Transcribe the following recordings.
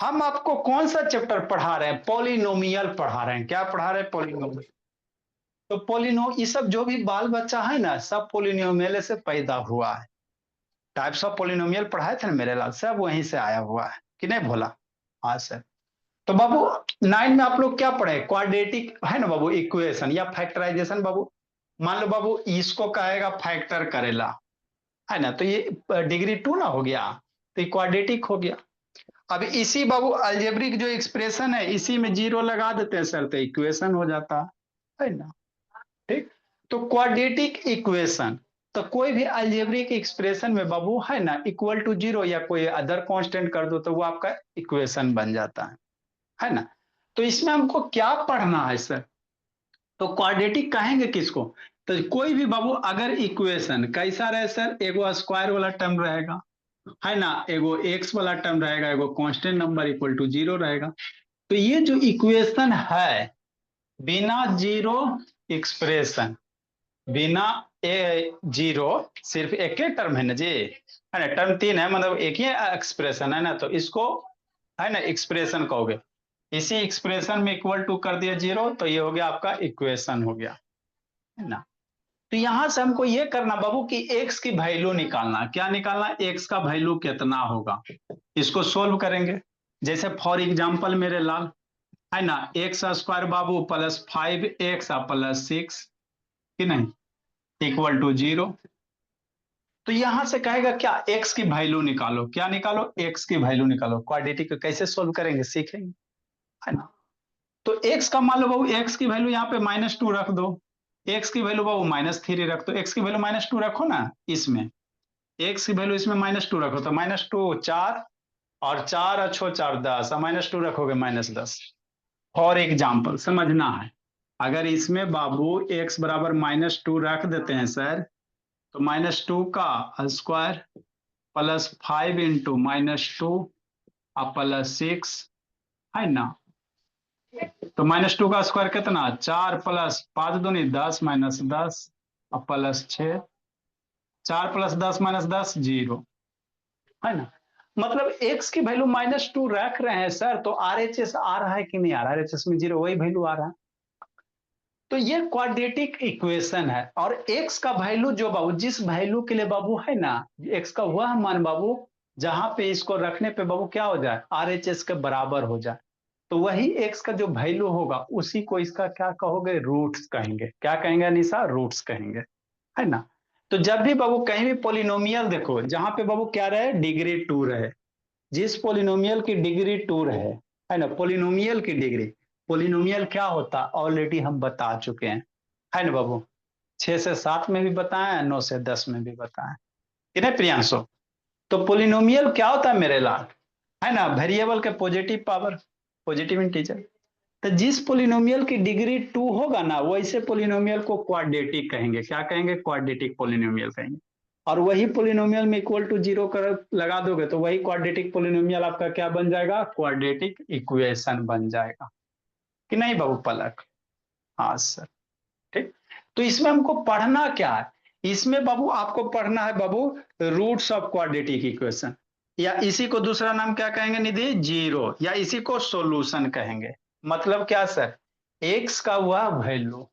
हम आपको कौन सा चैप्टर पढ़ा रहे हैं? पॉलिनोमियल पढ़ा रहे हैं। क्या पढ़ा रहे हैं? पॉलिनोमियल। तो पोलिनो ये सब जो भी बाल बच्चा है ना, सब पोलिनोमियल से पैदा हुआ है। टाइप्स ऑफ पोलिनोमियल पढ़ाए थे ना मेरे लाल, सब वहीं से आया हुआ है कि नहीं भोला? हाँ सर। तो बाबू 9 में आप लोग क्या पढ़े? क्वाड्रेटिक है ना बाबू, इक्वेशन या फैक्टराइजेशन बाबू। मान लो बाबू इसको कहेगा फैक्टर करेला, है ना, तो ये डिग्री 2 ना हो गया, तो ये क्वाड्रेटिक हो गया। अब इसी बाबू अलजेब्रिक जो एक्सप्रेशन है, इसी में जीरो लगा देते हैं सर, तो इक्वेशन हो जाता है ना। ठीक। तो क्वाड्रेटिक इक्वेशन, तो कोई भी अलजेब्रिक एक्सप्रेशन में बाबू है ना, इक्वल टू जीरो या कोई अदर कांस्टेंट कर दो तो वो आपका इक्वेशन बन जाता है ना। तो इसमें हमको क्या पढ़ना है सर? तो क्वाड्रेटिक कहेंगे किसको? तो कोई भी बाबू अगर इक्वेशन कैसा रहे सर, एगो स्क्वायर वाला टर्म रहेगा, है ना, एगो एक्स वाला टर्म रहेगा, एगो constant number equal to zero रहेगा। तो ये जो इक्वेशन है, बिना जीरो एक्सप्रेशन, बिना जीरो, सिर्फ एक ही टर्म है ना जी, है ना, टर्म तीन है, मतलब एक ही एक्सप्रेशन है ना, तो इसको है ना एक्सप्रेशन कहोगे। इसी एक्सप्रेशन में इक्वल टू कर दिया जीरो, तो ये हो गया आपका इक्वेशन हो गया, है ना। तो यहां से हमको ये करना बाबू कि एक्स की वैल्यू निकालना। क्या निकालना? एक्स का वैल्यू कितना होगा, इसको सोल्व करेंगे। जैसे फॉर एग्जाम्पल मेरे लाल, है ना, एक्स स्क्वायर बाबू प्लस 5x प्लस 6 कि नहीं, इक्वल टू जीरो। तो यहां से कहेगा क्या, एक्स की वैल्यू निकालो। क्या निकालो? एक्स की वैल्यू निकालो। क्वाड्रेटिक को कैसे सोल्व करेंगे सीखेंगे, है ना। तो एक्स का मान लो बाबू, एक्स की वैल्यू यहाँ पे -2 रख दो, एक्स की वैल्यू बाबू -3 रख दो, एक्स की वैल्यू -2 रखो ना इसमें, एक्स की वैल्यू इसमें -2 रखो, तो -2 4, और 4 अच्छो 4 10, और -2 रखोगे -10। फॉर एग्जाम्पल समझना है, अगर इसमें बाबू एक्स बराबर -2 रख देते हैं सर, तो -2 का स्क्वायर प्लस 5 इंटू -2 और प्लस 6, है ना। तो -2 का स्क्वायर कितना? 4 प्लस 5 दूनी 10 -10 और प्लस 6, 4 प्लस 10 -10 जीरो, है ना। मतलब एक्स की वैल्यू -2 रख रहे हैं सर, तो आरएचएस आ रहा है कि नहीं आ रहा है? आरएचएस में जीरो, वही वैल्यू आ रहा है। तो ये क्वाड्रेटिक इक्वेशन है। और एक्स का वैल्यू जो बाबू, जिस वैल्यू के लिए बाबू है ना, एक्स का वह मान बाबू जहां पे इसको रखने पे बाबू क्या हो जाए, आरएचएस के बराबर हो जाए, तो वही एक्स का जो वैल्यू होगा उसी को इसका क्या कहोगे, रूट्स कहेंगे। क्या कहेंगे अनिशा? रूट्स कहेंगे, है ना। तो जब भी बाबू कहीं भी पोलिनोमियल देखो, जहां पे बाबू क्या रहे, डिग्री 2 रहे, जिस पोलिनोमियल की डिग्री 2 रहे, है ना, पोलिनोमियल की डिग्री, पोलिनोमियल क्या होता ऑलरेडी हम बता चुके हैं, है ना बाबू। 6 से 7 में भी बताएं, 9 से 10 में भी बताएं कि नहीं प्रियांशु। तो पोलिनोमियल क्या होता है मेरे लाल, है ना, वेरिएबल के पॉजिटिव पावर, पॉजिटिव इंटीजर। तो जिस पोलिनोमियल की डिग्री 2 होगा ना, वैसे पोलिनोमियल को क्वाड्रेटिक कहेंगे। क्या कहेंगे? क्वाड्रेटिक पोलिनोमियल कहेंगे। और वही पोलिनोमियल में इक्वल टू जीरो कर लगा दोगे, तो वही क्वाड्रेटिक पोलिनोमियल आपका क्या बन जाएगा, क्वाड्रेटिक इक्वेशन बन जाएगा कि नहीं बाबू पलक? हाँ सर। ठीक। तो इसमें हमको पढ़ना क्या है? इसमें बाबू आपको पढ़ना है बाबू रूट्स ऑफ क्वाड्रेटिक इक्वेशन, या इसी को दूसरा नाम क्या कहेंगे निधि, जीरो, या इसी को सॉल्यूशन कहेंगे। मतलब क्या सर, एक्स का वह वैल्यू,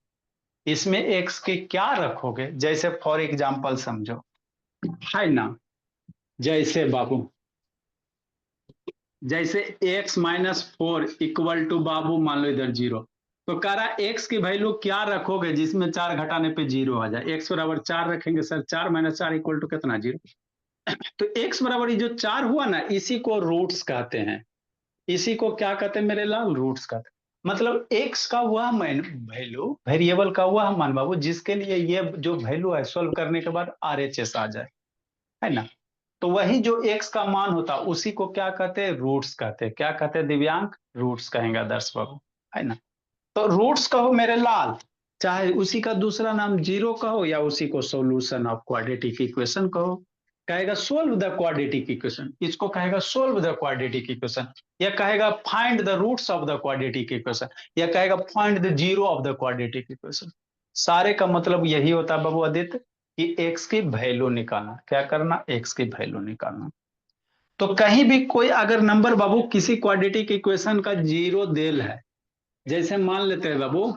इसमें एक्स के क्या रखोगे, जैसे फॉर एग्जांपल समझो, है ना, जैसे बाबू, जैसे x-4 इक्वल टू बाबू मान लो इधर जीरो, तो कह रहा एक्स की वैल्यू क्या रखोगे जिसमें 4 घटाने पे जीरो आ जाए। एक्स बराबर 4 रखेंगे सर, 4 - 4 इक्वल टू कितना, जीरो। तो एक्स बराबर ये जो 4 हुआ ना, इसी को रूट्स कहते हैं। इसी को क्या कहते हैं मेरे लाल, रूट्स कहते हैं। मतलब एक्स का वह मान, वैल्यू, वेरिएबल का वह मान बाबू जिसके लिए ये जो वैल्यू है सोल्व करने के बाद आरएचएस आ जाए, है ना। तो वही जो एक्स का मान होता उसी को क्या कहते हैं, रूट्स कहते हैं। क्या कहते हैं दिव्यांग? रूट्स कहेंगे आदर्श बाबू, है ना। तो रूट्स कहो मेरे लाल, चाहे उसी का दूसरा नाम जीरो कहो, या उसी को सॉल्यूशन ऑफ क्वाड्रेटिक इक्वेशन कहो। कहेगा सोल्व द क्वाड्रेटिक इक्वेशन, इसको कहेगा सोल्व द क्वाड्रेटिक इक्वेशन, या कहेगा find the roots of the quadratic equation, या कहेगा find the zero of the quadratic equation. सारे का मतलब यही होता है बाबू आदित्य, कि एक्स की वैल्यू निकालना। क्या करना? एक्स की वैल्यू निकालना। तो कहीं भी कोई अगर नंबर बाबू किसी क्वाड्रेटिक इक्वेशन का जीरो देल है, जैसे मान लेते हैं बाबू,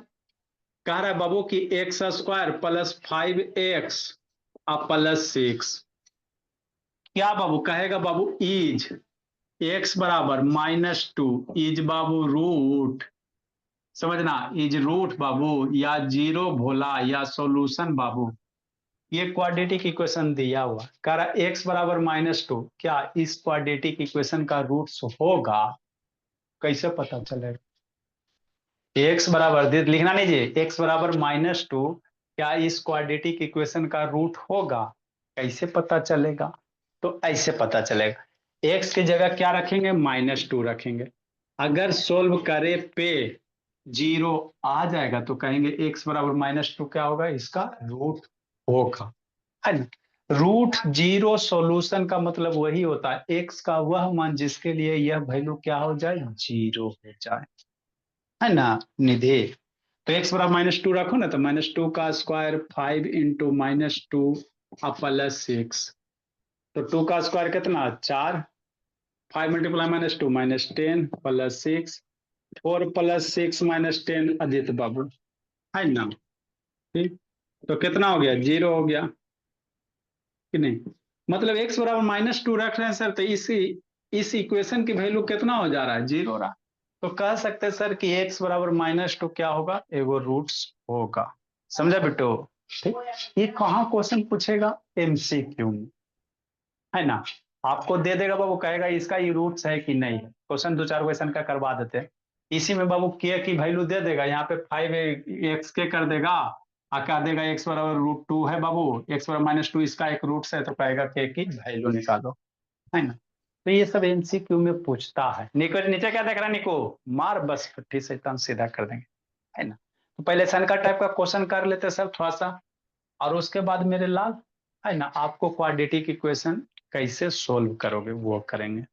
कह रहा है बाबू कि x square plus 5x plus 6, क्या बाबू कहेगा बाबू इज एक्स बराबर -2 इज बाबू रूट, समझना, इज रूट बाबू या जीरो भोला या सॉल्यूशन बाबू। ये क्वाड्रेटिक इक्वेशन दिया हुआ कह रहा एक्स बराबर -2, क्या इस क्वाड्रेटिक इक्वेशन का रूट्स होगा? कैसे पता चलेगा? एक्स बराबर लिखना नहीं जी, एक्स बराबर -2, क्या इस क्वाड्रेटिक इक्वेशन का रूट होगा? कैसे पता चलेगा? तो ऐसे पता चलेगा, एक्स की जगह क्या रखेंगे? -2 रखेंगे। अगर सोल्व करे पे जीरो आ जाएगा तो कहेंगे एक्स बराबर -2 क्या होगा? इसका रूट होगा, है ना। रूट जीरो सॉल्यूशन का मतलब वही होता है एक्स का वह मान जिसके लिए यह वैल्यू क्या हो जाए? जीरो हो जाए, है ना निधि। तो एक्स बराबर -2 रखो ना, तो -2 का स्क्वायर 5 × -2 +6, तो 2 का स्क्वायर कितना? 4, 5 × -2 -10 +6, 4 + 6 -10 आदित्य बाबू, है ना। ठीक, तो कितना हो गया? जीरो हो गया कि नहीं? मतलब एक्स बराबर -2 रख रहे हैं सर, तो इस इक्वेशन की वैल्यू कितना हो जा रहा है? जीरो रहा। तो कह सकते हैं सर कि एक्स बराबर -2 क्या होगा? एगो रूट्स होगा। समझा बेटो? ठीक, ये कहाँ क्वेश्चन पूछेगा? एमसीक्यू में, है ना। आपको दे देगा बाबू, कहेगा इसका ये रूट्स है कि नहीं। क्वेश्चन दो चार क्वेश्चन का करवा देते हैं। इसी में बाबू के की वैल्यू दे देगा, यहाँ पे 5x के कर देगा, क्या देगा? एक्स बराबर √2 है बाबू, एक्स बराबर -2 इसका एक रूट्स है, तो कहेगा के की वैल्यू निकालो, है ना। तो ये सब एमसीक्यू में पूछता है। निको नीचे क्या देख रहा है निको? मार बस फट्टी से तन सीधा कर देंगे, है ना। तो पहले सन का टाइप का क्वेश्चन कर लेते सर थोड़ा सा, और उसके बाद मेरे लाल, है ना, आपको क्वाड्रेटिक इक्वेशन कैसे सोल्व करोगे वो करेंगे।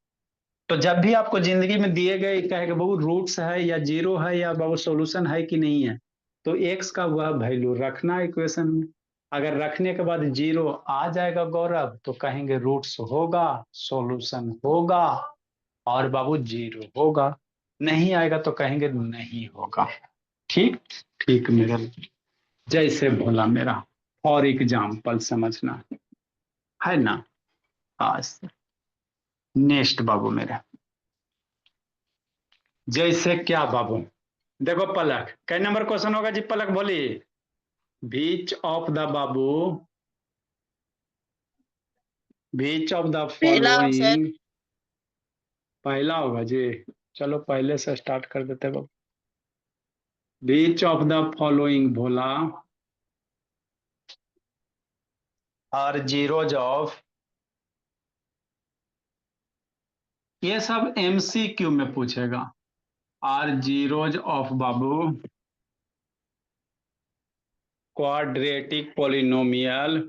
तो जब भी आपको जिंदगी में दिए गए कहेगा बाबू रूट्स है या जीरो है या बाबू सॉल्यूशन है कि नहीं है, तो एक्स का वह वैल्यू रखना इक्वेशन में। अगर रखने के बाद जीरो आ जाएगा गौरव, तो कहेंगे रूट्स होगा, सॉल्यूशन होगा, और बाबू जीरो होगा। नहीं आएगा तो कहेंगे नहीं होगा। ठीक, ठीक मेरा, जैसे भोला मेरा, फॉर एग्जाम्पल समझना, है ना। आज नेक्स्ट बाबू मेरा, जैसे क्या बाबू, देखो पलक, कई नंबर क्वेश्चन होगा जी पलक बोली? बीच ऑफ द बाबू, बीच ऑफ द पहला सर। फॉलोइंग, पहला होगा जी। चलो पहले से स्टार्ट कर देते बाबू। बीच ऑफ द फॉलोइंग भोला और जीरोज ऑफ, ये सब एमसीक्यू में पूछेगा। आर जीरोज ऑफ बाबू क्वाड्रेटिक पोलिनोमियल,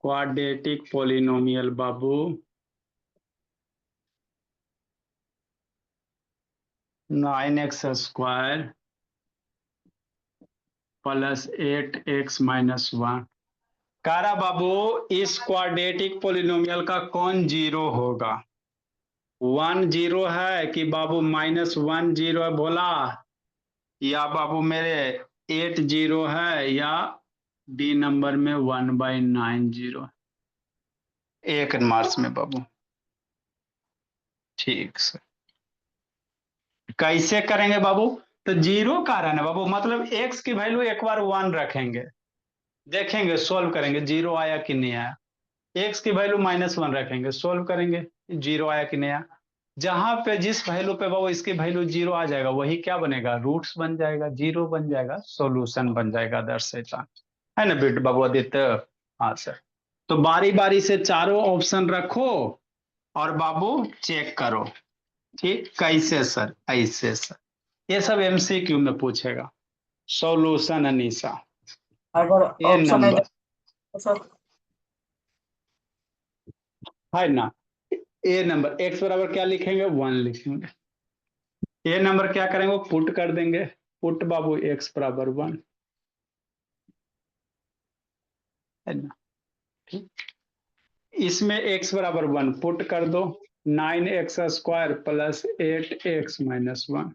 क्वाड्रेटिक पोलिनोमियल बाबू 9x² + 8x - 1। कारा बाबू, इस क्वाड्रेटिक पोलिनोमियल का कौन जीरो होगा? 1 जीरो है कि बाबू -1 जीरो है बोला, या बाबू मेरे 8 जीरो है, या डी नंबर में 1/9 जीरो, एक मार्क्स में बाबू। ठीक सर, कैसे करेंगे बाबू? तो जीरो का रहा है ना बाबू, मतलब एक्स की वैल्यू एक बार 1 रखेंगे, देखेंगे सोल्व करेंगे जीरो आया कि नहीं आया। एक्स की वैल्यू -1 रखेंगे, सोल्व करेंगे जीरो आया कि नहीं आया। जहां पे जिस वैल्यू पे बाबू इसकी वैल्यू जीरो आ जाएगा, वही क्या बनेगा? रूट्स बन जाएगा, जीरो बन जाएगा, सॉल्यूशन बन जाएगा दर्शेता, है ना बेट बाबू आदित्य। हाँ सर, तो बारी बारी से चारों ऑप्शन रखो और बाबू चेक करो। ठीक, कैसे सर? ऐसे सर, ये सब एमसीक्यू में पूछेगा। सॉल्यूशन अनीसा, अगर ए ऑप्शन है नंबर, तो सर। है ना। ए नंबर एक्स बराबर क्या लिखेंगे? 1 लिखेंगे। ए नंबर क्या करेंगे? पुट कर देंगे, पुट बाबू एक्स बराबर 1, है ना। ठीक, इसमें x बराबर 1 पुट कर दो, 9x² प्लस 8x-1,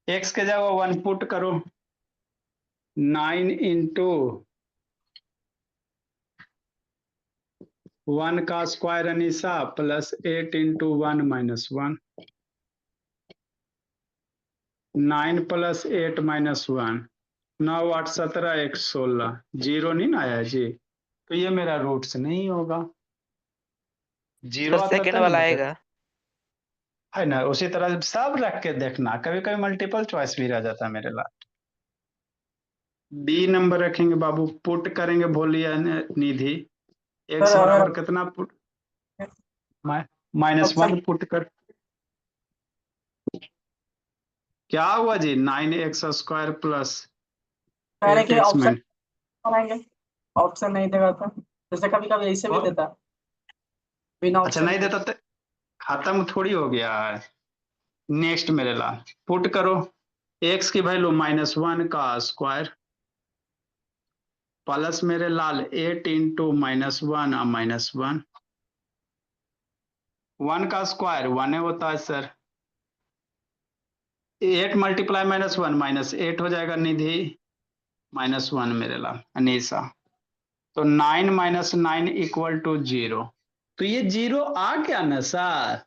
x के जगह 1 पुट करो, 9 इंटू 1 का square Anisha plus 8 into 1-1, 9 plus 8-1, 9 8 17 1 16, zero नहीं ना आया जी, तो ये मेरा रूट्स नहीं होगा। जीरो सर आता सेकंड था ना वाला बेटा, आएगा। है ना, उसी तरह सब रख के देखना, कभी कभी मल्टीपल चॉइस भी रह जाता है मेरे लाल। बी नंबर रखेंगे बाबू, पुट करेंगे बोलिए निधि, सर एक्स अगर बराबर कितना पुट, -1 ऑप्शन पुट कर, क्या हुआ जी, 9x² प्लस कह रहे कि 8x ऑप्शन माइन, बनाएंगे, ऑप्शन नहीं देगा तो जैसे कभी कभी ऐसे भी देता है, बिना अच्छा ऑप्शन नहीं के। देता तो खत्म थोड़ी हो गया है। नेक्स्ट मेरे लाल, पुट करो, एक्स की वैल्यू -1 का स्क्वायर प्लस मेरे लाल 8 इंटू -1 1 का स्क्वायर 1 होता है सर, 8 मल्टीप्लाई -1 -8 हो जाएगा निधि, -1 मेरे लाल अनीसा, तो 9 - 9 इक्वल टू 0, तो ये 0 आ गया ना सर,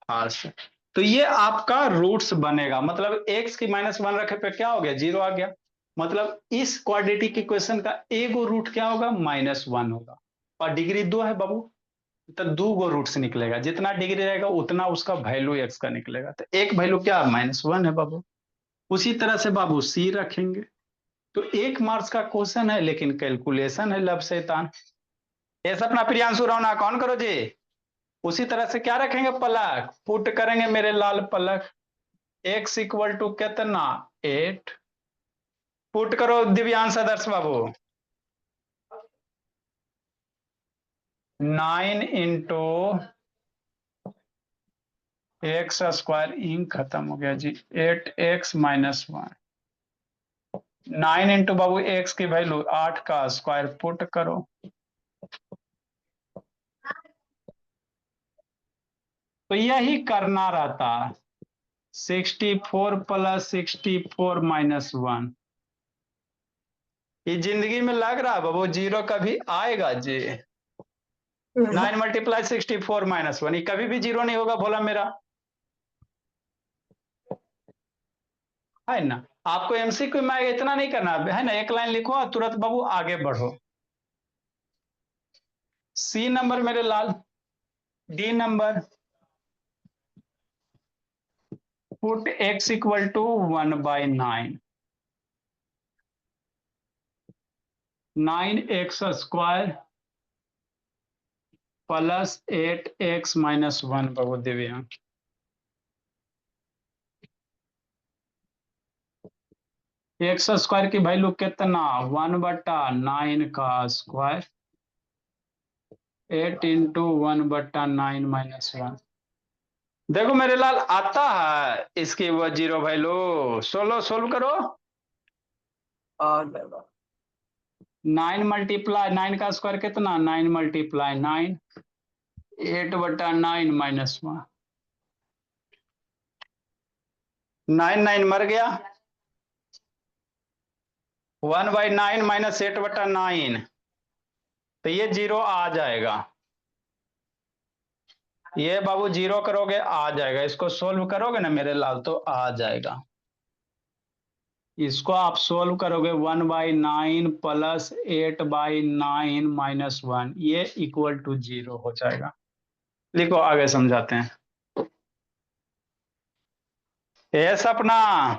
हाँ सर, तो ये आपका रूट्स बनेगा, मतलब x की -1 रखे पे क्या हो गया, 0 आ गया, मतलब इस क्वाड्रेटिक इक्वेशन का एगो रूट क्या होगा, -1 होगा, और डिग्री 2 है बाबू, तो 2 गो रूट्स निकलेगा, जितना डिग्री रहेगा उतना उसका वैल्यू x का निकलेगा, तो एक वैल्यू क्या -1 है बाबू। उसी तरह से बाबू सी रखेंगे, तो 1 मार्क्स का क्वेश्चन है लेकिन कैलकुलेशन है लब शैतान, ये सपना प्रियांशु रौना कौन करो जी। उसी तरह से क्या रखेंगे, पलक पुट करेंगे मेरे लाल पलक, x इक्वल टू कितना 8, पुट करो दिव्यांश आदर्श बाबू, 9 इंटू x² इंक खत्म हो गया जी, 8x-1, 9 इंटू बाबू x की वैल्यू 8 का स्क्वायर पुट करो, तो यही करना रहता है, 64 प्लस 64-1, ये जिंदगी में लग रहा है बाबू जीरो कभी आएगा जी, 9 मल्टीप्लाई 64-1, ये कभी भी जीरो नहीं होगा बोला मेरा, है ना। आपको एमसीक्यू में आएगा इतना नहीं करना है ना, एक लाइन लिखो और तुरंत बाबू आगे बढ़ो। सी नंबर मेरे लाल, D number, put x equal to 1/9, 9x² plus 8x-1 बाबू दिव्यांग, x² की वैल्यू कितना 1/9 का स्क्वायर, 8 इंटू 1/9-1, देखो मेरे लाल आता है इसकी वो जीरो वैल्यू, सोल्व करो, और देगा 9 मल्टीप्लाई 9 का स्क्वायर कितना 9 × 9, 8/9-1, 9 मर गया, 1/9 - 8/9, तो ये जीरो आ जाएगा, ये बाबू जीरो करोगे आ जाएगा, इसको सोल्व करोगे ना मेरे लाल तो आ जाएगा, इसको आप सोल्व करोगे 1/9 प्लस 8/9-1, ये इक्वल टू 0 हो जाएगा। लिखो आगे समझाते हैं। ये सपना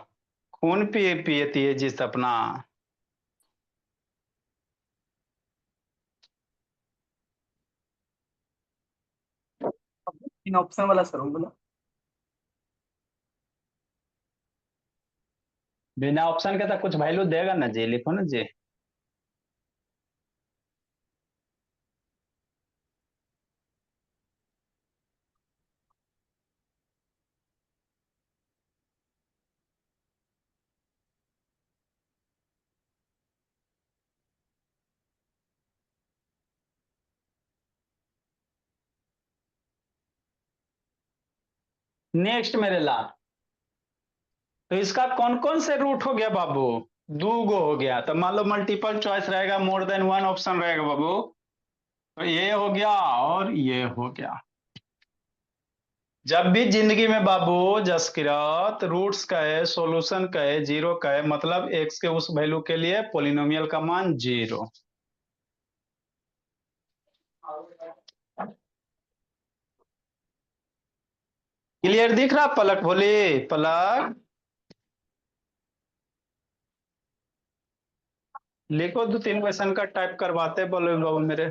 खून पिए पियती है जी सपना, इन ऑप्शन वाला सर बोला। बिना ऑप्शन के तो कुछ वैल्यू देगा ना जी, लिखो ना जी। नेक्स्ट मेरे लाल, तो इसका कौन कौन से रूट हो गया बाबू? दो गो हो गया। तो मान लो मल्टीपल चॉइस रहेगा, मोर देन वन ऑप्शन रहेगा बाबू। तो ये हो गया और ये हो गया। जब भी जिंदगी में बाबू जसकिरत रूट्स कहे, सॉल्यूशन कहे, जीरो कहे, मतलब एक्स के उस वैल्यू के लिए पोलिनोमियल का मान जीरो। क्लियर दिख रहा पलक? बोली पलक, लिखो दो तीन क्वेश्चन का टाइप करवाते बोलो बाबू मेरे।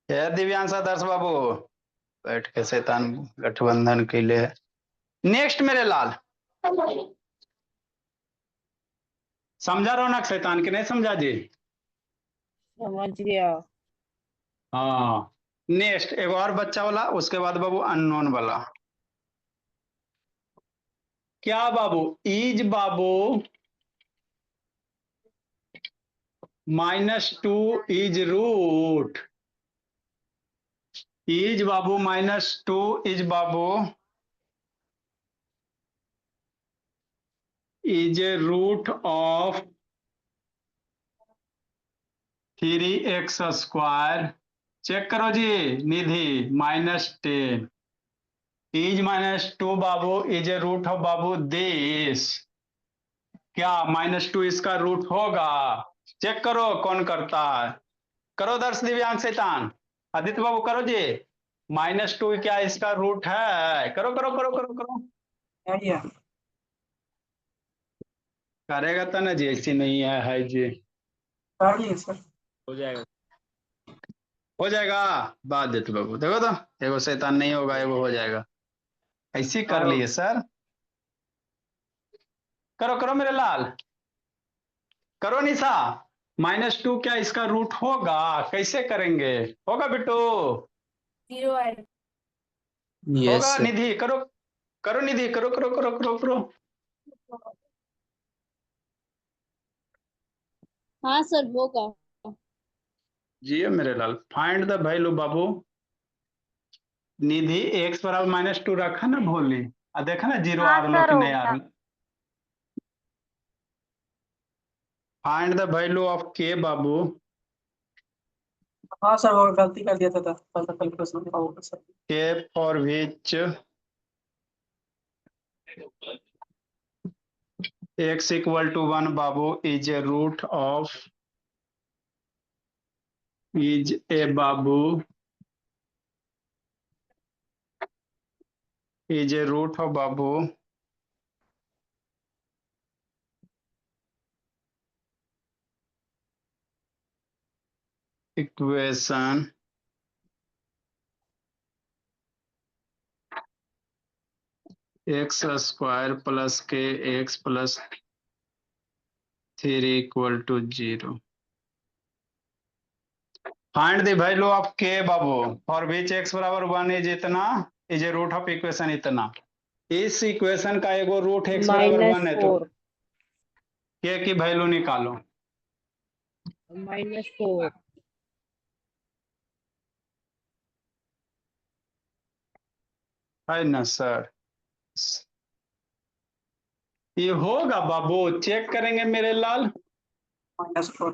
दिव्यांश आदर्श बाबू बैठ के शैतान गठबंधन के लिए। नेक्स्ट मेरे लाल, समझा रौनक शैतान की नहीं समझा जी? समझ गया। हाँ। नेक्स्ट एक और बच्चा वाला, उसके बाद बाबू अननोन वाला। क्या बाबू? इज बाबू -2 इज रूट, इज बाबू -2 इज बाबू is root of 3x²। Check करो जी निधि, -10 इज -2 बाबू इज ए रूट ऑफ बाबू दिस। क्या -2 इसका रूट होगा? चेक करो कौन करता है। करो दर्श दिव्यांग शैतान, आदित्य बाबू करो जी। -2 क्या इसका रूट है? करो करो करो करो करो। क्या किया? करेगा तो ना जी, ऐसी नहीं है जी। कर लिए सर। हो जाएगा। हो जाएगा। बात देते बाबू, देखो तो एगो शैतान नहीं होगा, एगो हो जाएगा। ऐसी कर लिए सर। करो करो मेरे लाल, करो निशा। -2 क्या इसका रूट होगा? कैसे करेंगे? होगा बिट्टू? 0 ऐड। होगा निधि? करो करो निधि, करो करो करो करो करो। हाँ सर होगा। जी मेरे लाल, फाइंड द वैल्यू बाबू। निधि x बराबर -2 रखा ना भोली, और देखा ना जीरो हाँ आ रहा सर कि हो नहीं आ गया। रहा। Find the value of k बाबू। हाँ सर वो गलती कर दिया था कल प्रश्न में होगा sir. k for which x = 1 बाबू is a root of, is a बाबू इज ए रूट ऑफ बाबू equation x² + kx + 3 = 0। Find the value of k बाबू फॉर विच x बराबर 1 इज इतना, is a root of equation इतना। इस equation का एगो रूट x बराबर 1 है, तो -4। k की वैल्यू निकालो। -4। है ना सर? ये होगा बाबू, चेक करेंगे मेरे लाल। -4।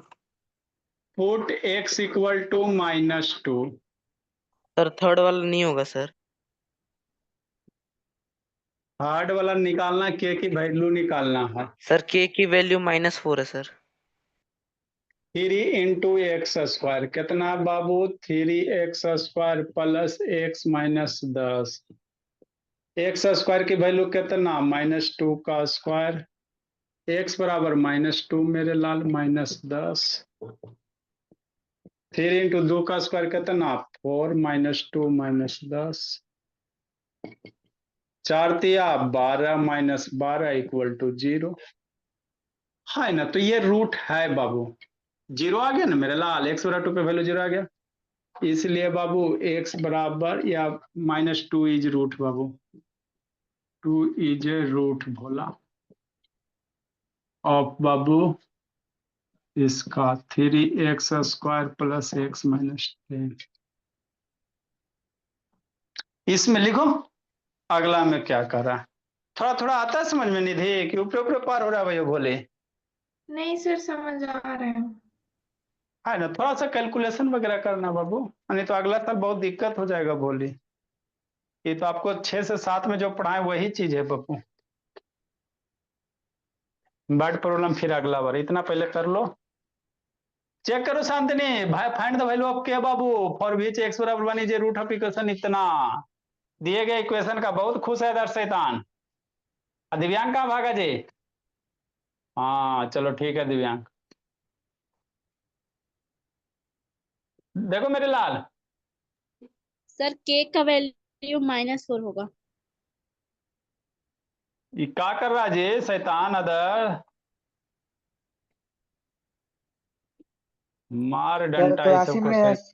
Put x = -2। सर थर्ड वाला नहीं होगा सर। हार्ड वाला निकालना, k की वैल्यू निकालना है। सर के की वैल्यू -4 है सर। 3 × x², कितना बाबू? 3x² + x - 10। x² की वैल्यू कितना? -2 का स्क्वायर। x बराबर -2 मेरे लाल, -10। 3 × 2 का स्क्वायर कितना? 4 -2 -10। 4 तिया 12 -12 = 0। है ना? तो ये रूट है बाबू। जीरो आ गया ना मेरे लाल, x बराबर 2 पे वैल्यू जीरो आ गया। इसलिए बाबू x बराबर या -2 इज रूट बाबू, 2 इज ए रूट भोला ऑफ बाबू इसका 3x² प्लस x माइनस 10। इसमें लिखो अगला में क्या कर रहा है। थोड़ा थोड़ा आता है समझ में निधि कि ऊपर ऊपर पार हो रहा है भैया बोले? नहीं सर, समझ आ रहे हैं। है ना, थोड़ा सा कैलकुलेशन वगैरह करना बाबू, नहीं तो अगला साल बहुत दिक्कत हो जाएगा बोली। ये तो आपको 6 से 7 में जो पढ़ाए वही चीज है बाबू। बर्ड प्रॉब्लम फिर अगला बार, इतना पहले कर लो। चेक करो शांतनी भाई, फाइंड द वैल्यू ऑफ के बाबू फॉर विच x बराबर 1 is a root of equation इतना। दिए गए इक्वेशन का बहुत खुश है दर्श शैतान। दिव्यांग कहाँ भागा जी? हाँ चलो ठीक है दिव्यांग। देखो मेरे लाल, सर के का वैल्यू -4 होगा। ये क्या कर रहा जी शैतान अदर? मार सर डंटा ये क्लासी सबको में है, सही।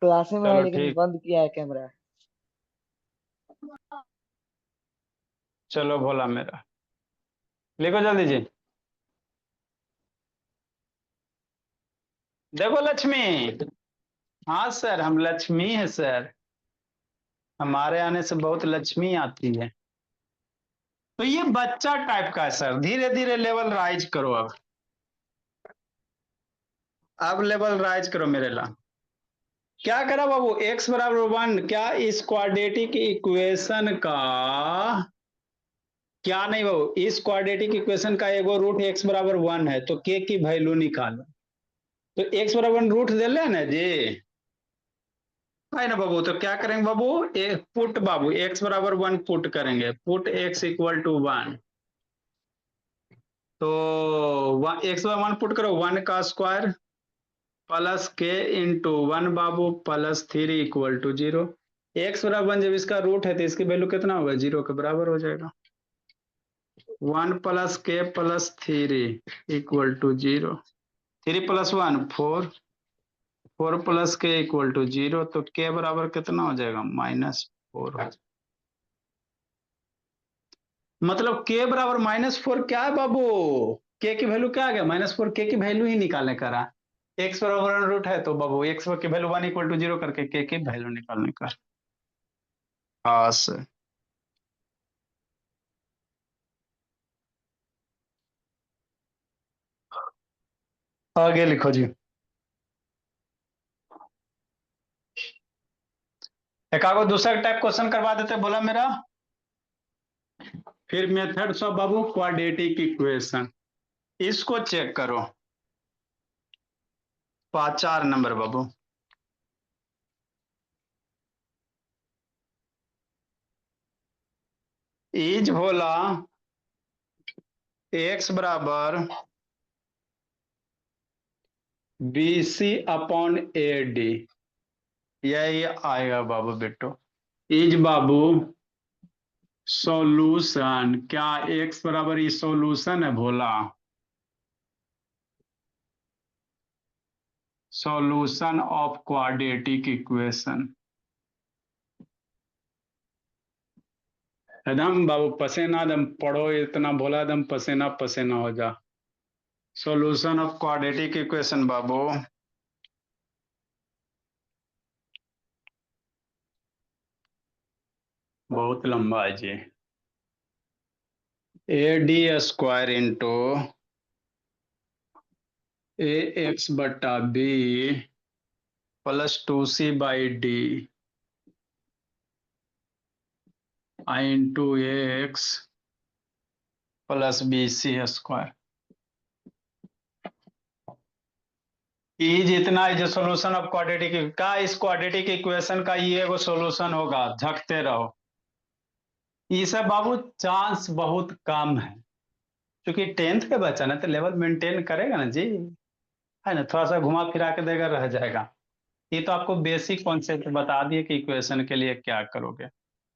क्लासी में है चलो लेकिन ठीक, बंद किया है कैमरा। चलो भोला मेरा, लिखो जल्दी जी। देखो लक्ष्मी, हाँ सर हम लक्ष्मी है सर, हमारे आने से बहुत लक्ष्मी आती है। तो ये बच्चा टाइप का है सर, धीरे धीरे लेवल राइज करो। अब लेवल राइज करो मेरे ला। क्या करा बाबू, x बराबर 1, क्या इस क्वाड्रेटिक इक्वेशन का, क्या नहीं बाबू, इस क्वाड्रेटिक इक्वेशन का एगो रूट x बराबर 1 है, तो k की वैल्यू निकालो। तो x बराबर रूट दे ले ना जी, है ना बाबू। तो क्या करेंगे बाबू, पुट बाबू x बराबर 1 पुट करेंगे, पुट x इक्वल टू 1। तो x बराबर 1 पुट करो, 1 का स्क्वायर प्लस k इंटू 1 बाबू प्लस 3 इक्वल टू 0। x बराबर 1 जब इसका रूट है तो इसकी वैल्यू कितना होगा, 0 के बराबर हो जाएगा। 1 plus k plus 3 equal to 0। 3 plus 1 4, 4 plus k equal to 0। तो k बराबर कितना हो जाएगा, -4। मतलब k बराबर -4 क्या है बाबू, k की वैल्यू क्या आ गया, -4। k की वैल्यू ही निकालने का रहा, x बराबर रूट है तो बाबू x की वैल्यू 1 इक्वल टू 0 करके k की वैल्यू निकालने का। हाँ सर। आगे लिखो जी। एक आगो दूसरा टाइप क्वेश्चन करवा देते बोला मेरा। फिर मेथड्स ऑफ बाबू क्वाड्रेटिक इक्वेशन, इसको चेक करो। 4 नंबर बाबू, इज बोला x बराबर BC/AD, यही आएगा बाबू बेटो। इज बाबू सॉल्यूशन, क्या x बराबर ये सॉल्यूशन है भोला, सॉल्यूशन ऑफ क्वाड्रेटिक इक्वेशन। एकदम बाबू पसीना एकदम पढ़ो, इतना भोला एकदम पसीना पसीना हो जा। सॉल्यूशन ऑफ क्वाड्रेटिक इक्वेशन बाबू, बहुत लंबा है जी। AD² into AX/B plus 2C/D into AX plus BC²। Is इतना जो सॉल्यूशन ऑफ क्वाड्रेटिक का, इस क्वाड्रेटिक इक्वेशन का ये एगो सॉल्यूशन होगा, झकते रहो। ये सब बाबू चांस बहुत कम है, क्योंकि 10th के बच्चा ना तो लेवल मेंटेन करेगा ना जी, है ना, थोड़ा सा घुमा फिरा के देगा रह जाएगा। ये तो आपको बेसिक कॉन्सेप्ट बता दिए कि इक्वेशन के लिए क्या करोगे।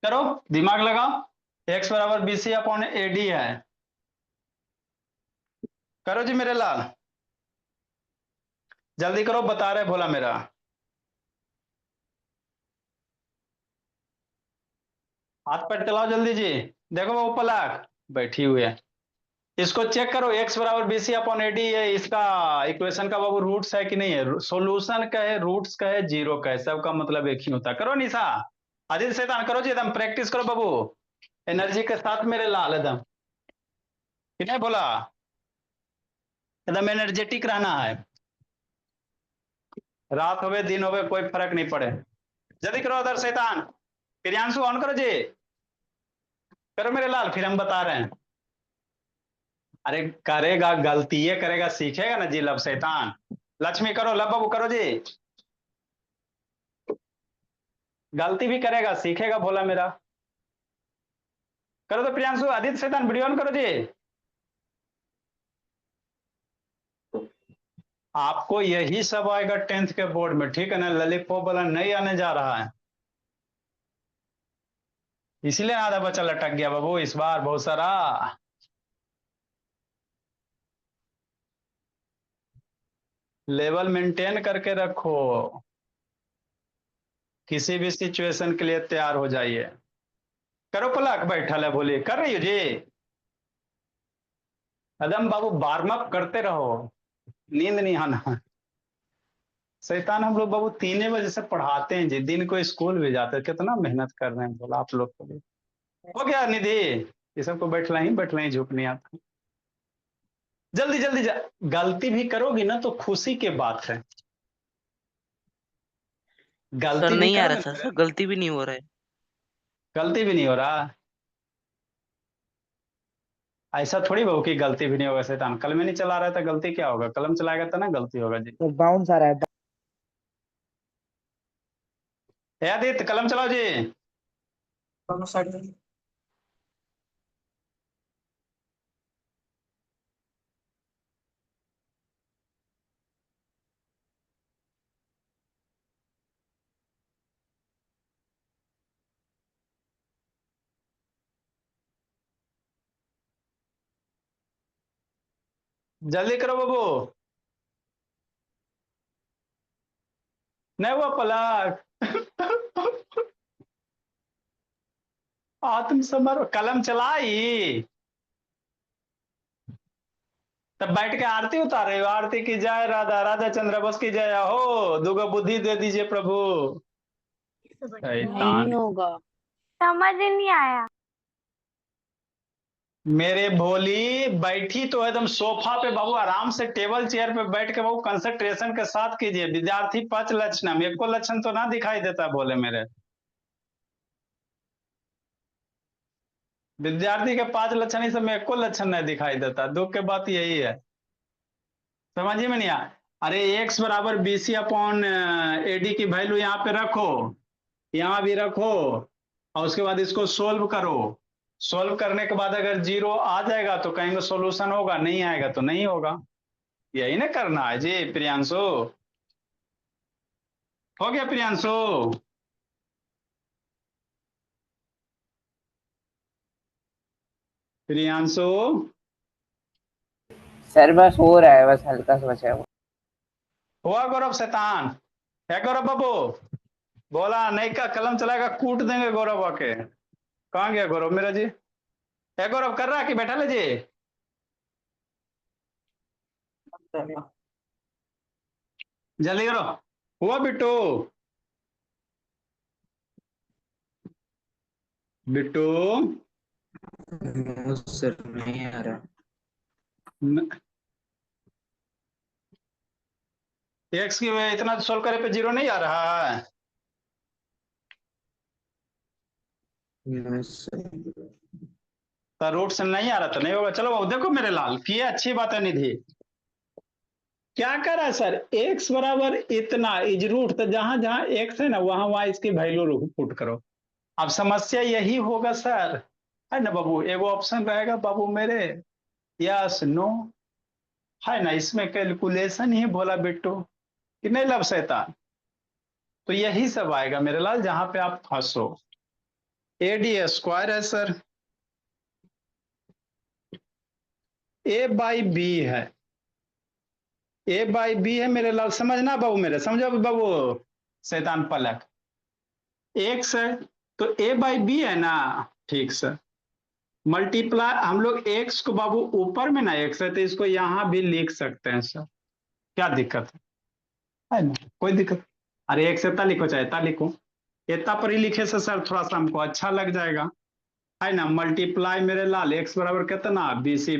करो दिमाग लगाओ, x बराबर BC/AD है। करो जी मेरे लाल, जल्दी करो, बता रहे भोला मेरा। हाथ पैर चलाओ जल्दी जी। देखो वो पलक बैठी हुई है। इसको चेक करो, x बराबर BC अपॉन AD है, इसका इक्वेशन का बाबू रूट्स है कि नहीं है, सॉल्यूशन का है, रूट्स का है, जीरो का है, सबका मतलब एक ही होता है। करो निशा, आदित्य शैतान करो जी, एकदम प्रैक्टिस करो बाबू, एनर्जी के साथ मेरे लाल एकदम, कितने बोला, एकदम एनर्जेटिक रहना है, रात होवे दिन होवे कोई फर्क नहीं पड़े। जल्दी करो उधर शैतान, प्रियांशु ऑन करो जी, करो मेरे लाल, फिर हम बता रहे हैं। अरे करेगा, गलती ये करेगा, सीखेगा ना जी लब शैतान। लक्ष्मी करो, लब बाबू करो जी, गलती भी करेगा सीखेगा भोला मेरा। करो तो प्रियांशु, आदित्य शैतान वीडियो ऑन करो जी। आपको यही सब आएगा 10th के बोर्ड में, ठीक है ना, ललिपॉप वाला नहीं आने जा रहा है, इसलिए आधा बच्चा लटक गया बाबू इस बार बहुत सारा। लेवल मेंटेन करके रखो, किसी भी सिचुएशन के लिए तैयार हो जाइए। करो पलक, बैठा है बोलिए, कर रही हो जी, एकदम बाबू वार्म अप करते रहो, नींद नहीं आना। शैतान हम लोग बाबू 3 बजे से पढ़ाते हैं जी, दिन को स्कूल भी जाते हैं, कितना मेहनत कर रहे हैं बोला आप लोग के लिए। हो गया निधि, ये सबको बैठना ही झुक नहीं आता, जल्दी जल्दी गलती भी करोगी ना तो खुशी की बात है, सर गलती भी नहीं आ रहा करोगे था ना, सर, गलती भी नहीं हो रहा है। गलती भी नहीं हो रहा, ऐसा थोड़ी बहू की गलती भी नहीं होगा। शैतान कलम नहीं चला रहा था, गलती क्या होगा, कलम चलाएगा तो ना गलती होगा जी। तो बाउंस आ रहा है। आदित्य कलम चलाओ जी। दोनों साइड में। जल्दी करो बाबू, नहीं हुआ पलक। आत्मसमर कलम चलाई, तब बैठ के आरती उतारे, आरती की जय, राधा राधा चंद्र बस की जय, हो दुगो बुद्धि दे दीजिए प्रभु। शैतान नहीं होगा। समझ ही नहीं आया। मेरे भोली बैठी तो एकदम सोफा पे बाबू, आराम से टेबल चेयर पे बैठ के बाबू कंसंट्रेशन के साथ कीजिए। विद्यार्थी 5 लक्षण, मेरे को लक्षण तो ना दिखाई देता बोले मेरे, विद्यार्थी के 5 लक्षण ही सब, मेरे को लक्षण नहीं दिखाई देता, दुख की बात यही है, समझिए में नहीं आया। अरे x बराबर BC अपॉन AD की वैल्यू यहाँ पे रखो, यहाँ भी रखो, और उसके बाद इसको सोल्व करो, सोल्व करने के बाद अगर 0 आ जाएगा तो कहेंगे सॉल्यूशन होगा, नहीं आएगा तो नहीं होगा, यही ना करना है जी। प्रियांशु हो गया, प्रियांशु प्रियांशु सर बस हो रहा है, बस हल्का सा बचा है। हुआ गौरव शैतान है, गौरव बाबू बोला नहीं का कलम चलाएगा कूट देंगे गौरव आके। कहाँ गया गौरव मेरा जी, है गौरव कर रहा है कि बैठा ले जी, जल्दी करो। हुआ बिट्टू, बिट्टू सर नहीं आ रहा। एक्स की इतना सोल्व करे पे 0 नहीं आ रहा है, तो रूट से नहीं आ रहा तो नहीं होगा। चलो बाबू देखो मेरे लाल, किए अच्छी बात है निधि, क्या कर रहा है सर, एक्स बराबर इतना इज रूट, तो जहां जहां एक्स है ना वहां वहां इसकी वैल्यू पुट करो। अब समस्या यही होगा सर, है ना बाबू, एगो ऑप्शन रहेगा बाबू मेरे, यस नो, है ना, इसमें कैलकुलेशन ही बोला बिट्टू कि नहीं लब शैतान, तो यही सब आएगा मेरे लाल जहां पे आप फंसो। AD स्क्वायर है सर, A/B है, A/B है मेरे लाल, समझना बाबू मेरे, समझो बाबू शैतान पलक, एक्स है तो A/B है ना, ठीक सर, मल्टीप्लाई, हम लोग एक्स को बाबू ऊपर में ना एक्स है तो इसको यहां भी लिख सकते हैं सर, क्या दिक्कत है ना, कोई दिक्कत। अरे एक्स इतना लिखो चाहे इतना लिखो, इतना पर ही लिखे से सर थोड़ा सा हमको अच्छा लग जाएगा, है ना। मल्टीप्लाई मेरे लाल एक्स बराबर कितना, बीसी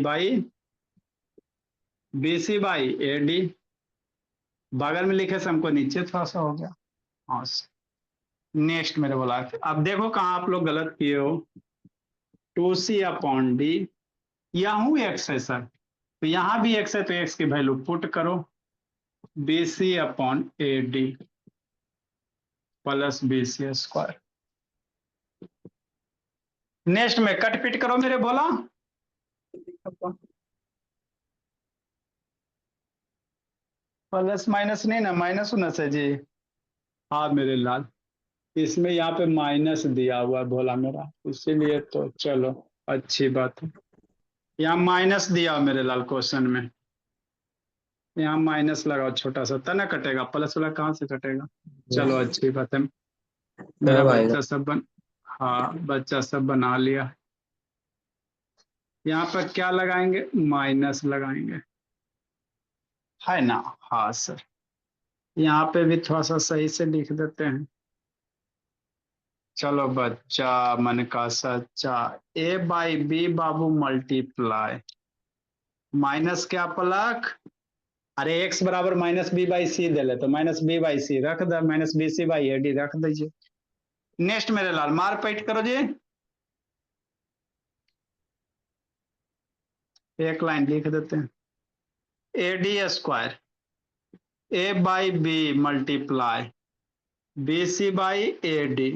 बाई ए डी, बगल में लिखे से हमको नीचे थोड़ा सा हो गया। हाँ नेक्स्ट मेरे बोला, अब देखो कहाँ आप लोग गलत किए हो, 2c अपॉन डी, यहाँ एक्स है सर तो यहाँ भी एक्स है तो एक्स की वैल्यू पुट करो, BC upon A D plus BC square. Next में कट पिट करो मेरे बोला, प्लस माइनस नहीं ना, माइनस होना चाहिए जी। हाँ मेरे लाल, इसमें यहाँ पे माइनस दिया हुआ है भोला मेरा, इसीलिए तो चलो अच्छी बात है, यहाँ माइनस दिया हुआ मेरे लाल क्वेश्चन में, यहाँ माइनस लगाओ छोटा सा, तना कटेगा, प्लस वाला कहाँ से कटेगा। चलो अच्छी बात है, मेरा बच्चा सब हाँ बच्चा सब बना लिया। यहाँ पर क्या लगाएंगे, माइनस लगाएंगे, है ना। हाँ सर, यहाँ पे भी थोड़ा सा सही से लिख देते हैं। चलो बच्चा मन का सच्चा, ए बाई बी बाबू मल्टीप्लाई, माइनस क्या पलक, अरे एक्स बराबर माइनस बी बाई सी दे ले, तो माइनस बी बाई सी रख दे, minus B C by A D रख दीजिए। नेक्स्ट मेरे लाल मार पैट करो जी, एक लाइन लिख देते हैं, A D square A by B multiply B C by A D,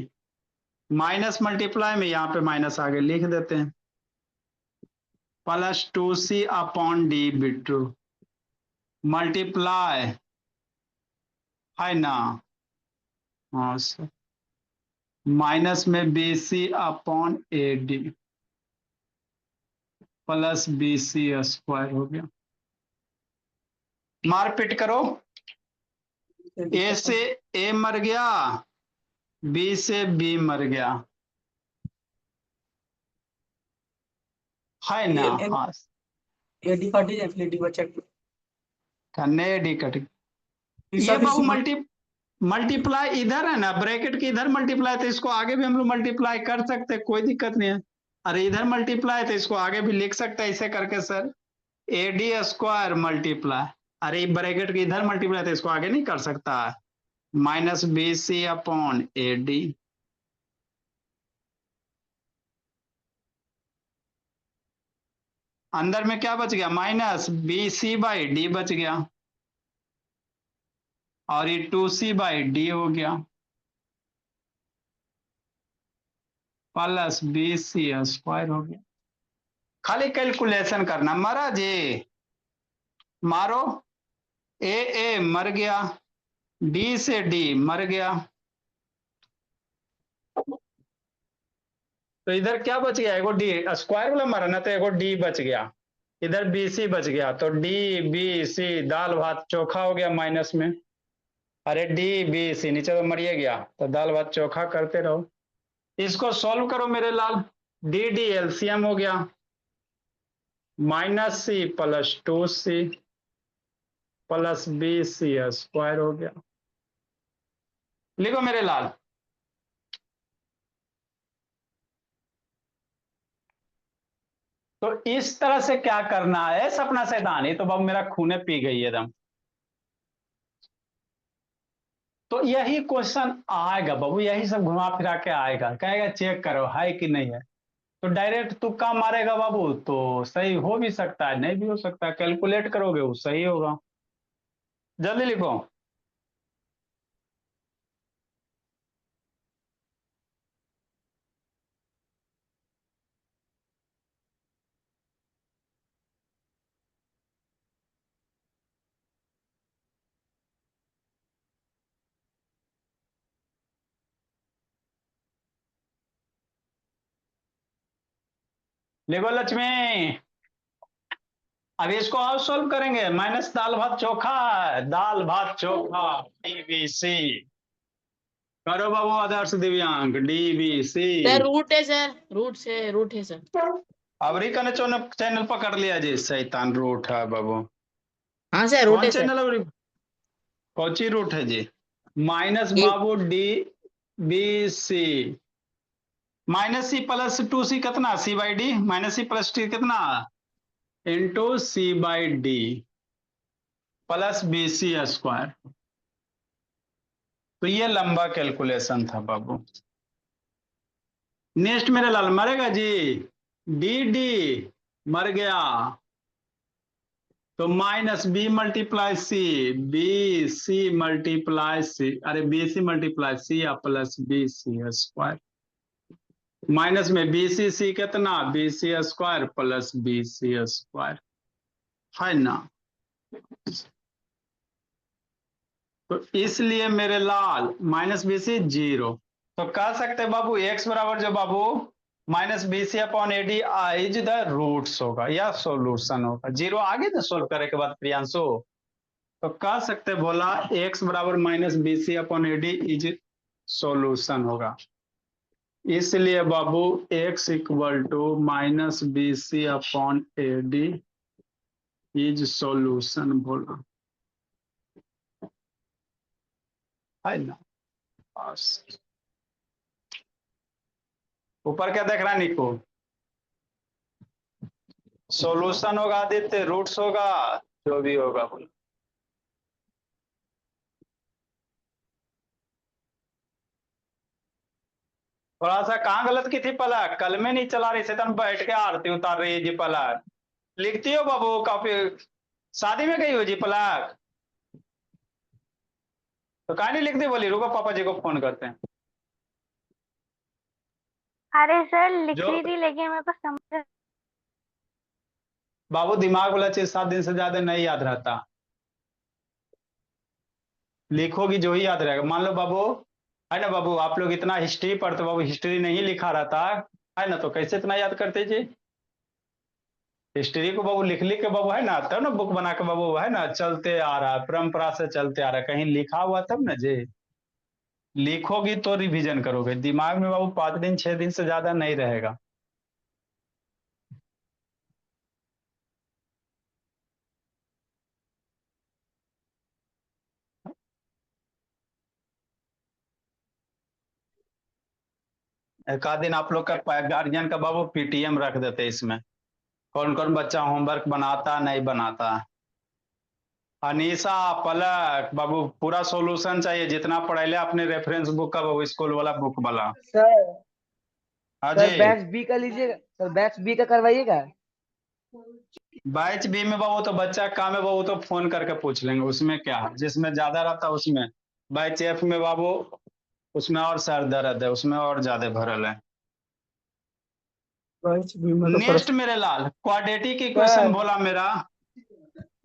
minus multiply में यहाँ पे माइनस आगे लिख देते हैं, प्लस 2c अपॉन डी बिट्टू मल्टीप्लाई, है ना। हाँ सर, माइनस में B C upon A D plus B C square हो गया। मारपीट करो, ए से ए मर गया, बी से बी मर गया, है ना। हाँ एडी का डी एफिलिटी बचा करने डी कट, ये बाबू मल्टीप्लाई इधर है ना, ब्रैकेट के इधर मल्टीप्लाई, तो इसको आगे भी हम लोग मल्टीप्लाई कर सकते हैं, कोई दिक्कत नहीं है। अरे इधर मल्टीप्लाई तो इसको आगे भी लिख सकते हैं ऐसे करके sir, A D square multiply, अरे ब्रैकेट के इधर मल्टीप्लाई तो इसको आगे नहीं कर सकता, minus B C upon A D, अंदर में क्या बच गया, minus B C by D बच गया, और ये 2c बाई डी हो गया, प्लस बी सी स्क्वायर हो गया। खाली कैलकुलेशन करना, मरा जी मारो, ए मर गया, डी से डी मर गया, तो इधर क्या बच गया, एगो डी स्क्वायर वाला मरा ना, तो एगो डी बच गया, इधर बी सी बच गया, तो डी बी सी दाल भात चोखा हो गया माइनस में, अरे डी बी सी नीचे तो मरिए गया, तो दाल भात चोखा करते रहो। इसको सॉल्व करो मेरे लाल, डी डी एलसीएम हो गया, minus C plus 2c plus B C square हो गया। लिखो मेरे लाल, तो इस तरह से क्या करना है सपना सैतानी, तो बाबू मेरा खूने पी गई एकदम। तो यही क्वेश्चन आएगा बाबू, यही सब घुमा फिरा के आएगा, कहेगा चेक करो है कि नहीं है, तो डायरेक्ट तुक्का मारेगा बाबू, तो सही हो भी सकता है नहीं भी हो सकता है, कैलकुलेट करोगे वो सही होगा। जल्दी लिखो, लिखो लक्ष्मी, अब इसको और सोल्व करेंगे, माइनस दाल भात चोखा, दाल भात चोखा डीबीसी करो बाबू, आदर्श दिव्यांग डीबीसी, सर रूट है सर, रूट है सर। अवरी कने चैनल पकड़ लिया जी, शैतान रूट है बाबू। हाँ सर रूट कौन है सर। चैनल अवरी? कौची रूट है जी? माइनस एक- बाबू D B C, minus C plus 2c कितना, C by D, minus C plus T कितना into C by D plus B C square. तो ये लंबा कैलकुलेशन था बाबू। नेक्स्ट मेरे लाल मरेगा जी, डी डी मर गया, तो minus B multiply C, B C multiply C, अरे बी सी मल्टीप्लाई सी या plus B C square, minus में बी सी सी कितना, B C square plus B C square, है ना। तो इसलिए मेरे लाल माइनस बी सी 0, तो कह सकते बाबू एक्स बराबर जो बाबू minus B C upon A D is the roots होगा या सॉल्यूशन होगा। 0 आगे ना सोल्व करे के बाद प्रियांशु, तो कह सकते बोला एक्स बराबर minus B C upon A D is solution होगा। इसलिए बाबू X equal to minus B C upon A D is solution बोला, है ना। बस ऊपर क्या देख रहा है निको, सॉल्यूशन होगा आदित्य, रूट्स होगा, जो भी होगा बोला। थोड़ा सा कहाँ गलत की थी पलक, कल में नहीं चला रही शैतान, बैठ के आरती उतार रही है जी पलक। लिखती हो बाबू काफी, शादी में गई हो जी पलक, तो कहा नहीं लिखती, बोली रुको पापा जी को फोन करते हैं। अरे सर लिख जो रही थी लेकिन मेरे को समझ। बाबू दिमाग वाला चीज 7 दिन से ज्यादा नहीं याद रहता, लिखोगी जो ही याद रहेगा। मान लो बाबू, है ना बाबू, आप लोग इतना हिस्ट्री पढ़ते बाबू, हिस्ट्री नहीं लिखा रहता है ना, तो कैसे इतना याद करते जी। हिस्ट्री को बाबू लिख लिख के बाबू, है ना, तब ना बुक बना के बाबू, है ना, चलते आ रहा है, परंपरा से चलते आ रहा है, कहीं लिखा हुआ तब ना जी। लिखोगी तो रिवीजन करोगे, दिमाग में बाबू 5 दिन 6 दिन से ज्यादा नहीं रहेगा। एक आध दिन आप लोग का गार्जियन का बाबू पीटीएम रख देते इसमें, कौन कौन बच्चा होमवर्क बनाता नहीं बनाता। अनीसा पलक बाबू पूरा सॉल्यूशन चाहिए, जितना पढ़े ले अपने रेफरेंस बुक का बाबू, स्कूल वाला बुक वाला। सर हाँ सर जी, बैच बी का लीजिएगा, सर बैच बी का करवाइएगा। बैच बी में बाबू तो बच्चा काम है बाबू, तो फोन करके पूछ लेंगे, उसमें क्या है, जिसमें ज्यादा रहता है उसमें। बैच एफ में बाबू उसमें और सर दर्द है, उसमें और ज्यादा भरल है। बैच बी में तो नेक्स्ट मेरे लाल क्वाड्रेटिक इक्वेशन सर बोला मेरा।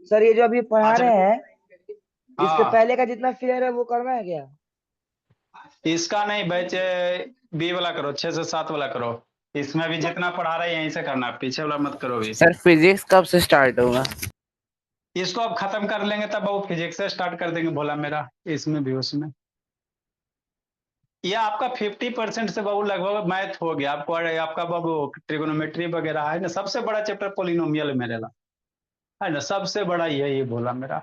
सर ये जो अभी पढ़ा अच्छा, रहे हैं, इसके हाँ पहले का जितना फिगर है वो करना है क्या? इसका नहीं, बैच बी वाला करो, 6 से 7 वाला करो। इसमें भी जितना पढ़ा रहे हैं यहीं से करना, पीछे वाला मत करो भी। सर फिजिक्स कब से स्टार्ट होगा? इसको अब खत्म कर लेंगे तब वो फिजिक्स से स्टार्ट कर देंगे बोला मेरा, इसमें भी उसमें। ये आपका 50% से बाबू लगभग मैथ हो गया आपको, आपका बाबू ट्रिगोनोमेट्री वगैरह है ना, सबसे बड़ा चैप्टर पॉलिनोमियल मेरे ला, है ना, सबसे बड़ा यही बोला मेरा।